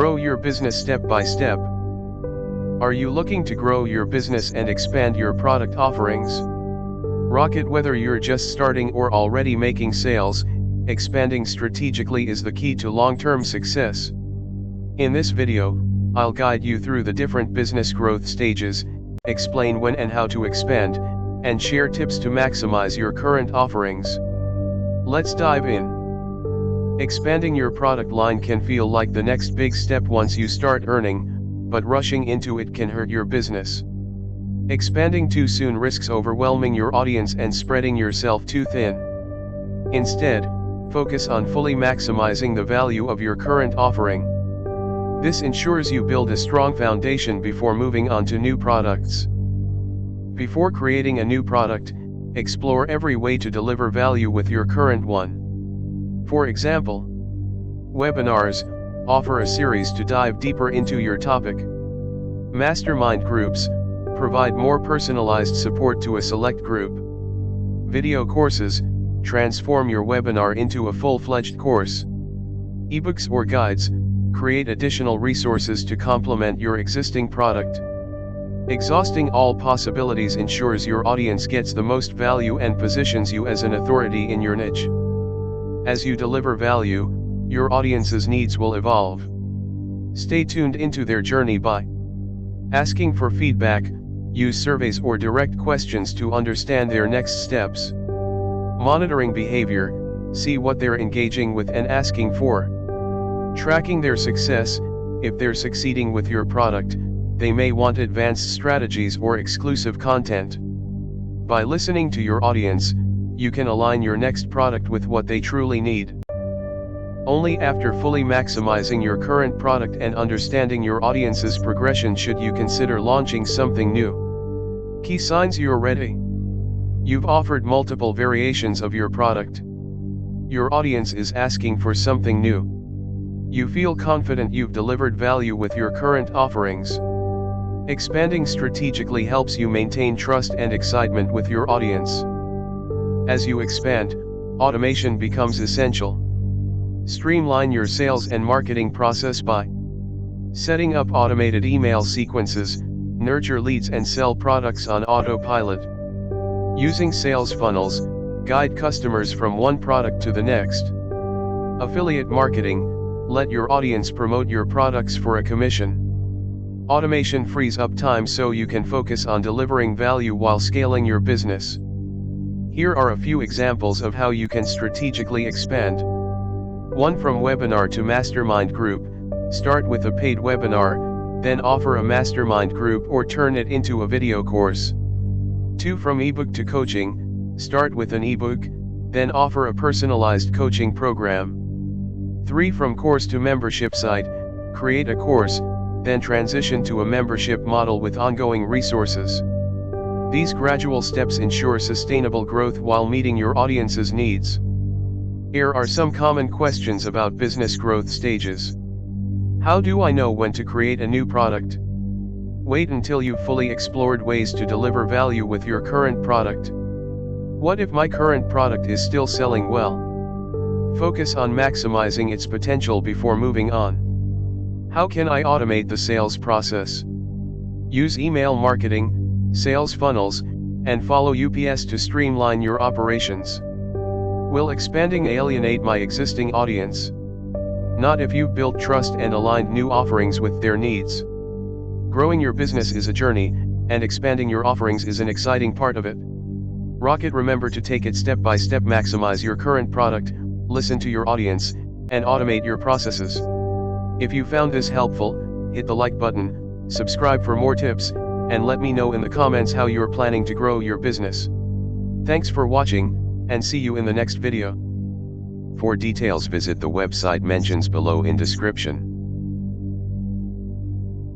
Grow your business step by step. Are you looking to grow your business and expand your product offerings? Rocket. Whether you're just starting or already making sales, expanding strategically is the key to long-term success. In this video, I'll guide you through the different business growth stages, explain when and how to expand, and share tips to maximize your current offerings. Let's dive in. Expanding your product line can feel like the next big step once you start earning, but rushing into it can hurt your business. Expanding too soon risks overwhelming your audience and spreading yourself too thin. Instead, focus on fully maximizing the value of your current offering. This ensures you build a strong foundation before moving on to new products. Before creating a new product, explore every way to deliver value with your current one. For example, webinars offer a series to dive deeper into your topic. Mastermind groups provide more personalized support to a select group. Video courses transform your webinar into a full-fledged course. Ebooks or guides create additional resources to complement your existing product. Exhausting all possibilities ensures your audience gets the most value and positions you as an authority in your niche. As you deliver value, your audience's needs will evolve. Stay tuned into their journey by asking for feedback, use surveys or direct questions to understand their next steps. Monitoring behavior, see what they're engaging with and asking for. Tracking their success, if they're succeeding with your product, they may want advanced strategies or exclusive content. By listening to your audience, you can align your next product with what they truly need. Only after fully maximizing your current product and understanding your audience's progression should you consider launching something new. Key signs you're ready. You've offered multiple variations of your product. Your audience is asking for something new. You feel confident you've delivered value with your current offerings. Expanding strategically helps you maintain trust and excitement with your audience. As you expand, automation becomes essential. Streamline your sales and marketing process by setting up automated email sequences, nurture leads and sell products on autopilot. Using sales funnels, guide customers from one product to the next. Affiliate marketing, let your audience promote your products for a commission. Automation frees up time so you can focus on delivering value while scaling your business. Here are a few examples of how you can strategically expand. 1. From webinar to mastermind group, start with a paid webinar, then offer a mastermind group or turn it into a video course. 2. From ebook to coaching, start with an ebook, then offer a personalized coaching program. 3. From course to membership site, create a course, then transition to a membership model with ongoing resources. These gradual steps ensure sustainable growth while meeting your audience's needs. Here are some common questions about business growth stages. How do I know when to create a new product? Wait until you've fully explored ways to deliver value with your current product. What if my current product is still selling well? Focus on maximizing its potential before moving on. How can I automate the sales process? Use email marketing, sales funnels, and follow UPS to streamline your operations. Will expanding alienate my existing audience? Not if you've built trust and aligned new offerings with their needs. Growing your business is a journey, and expanding your offerings is an exciting part of it. Rocket. Remember to take it step by step. Maximize your current product, listen to your audience, and automate your processes. If you found this helpful, hit the like button, subscribe for more tips, and let me know in the comments how you're planning to grow your business. Thanks for watching, and see you in the next video. For details visit the website mentions below in description.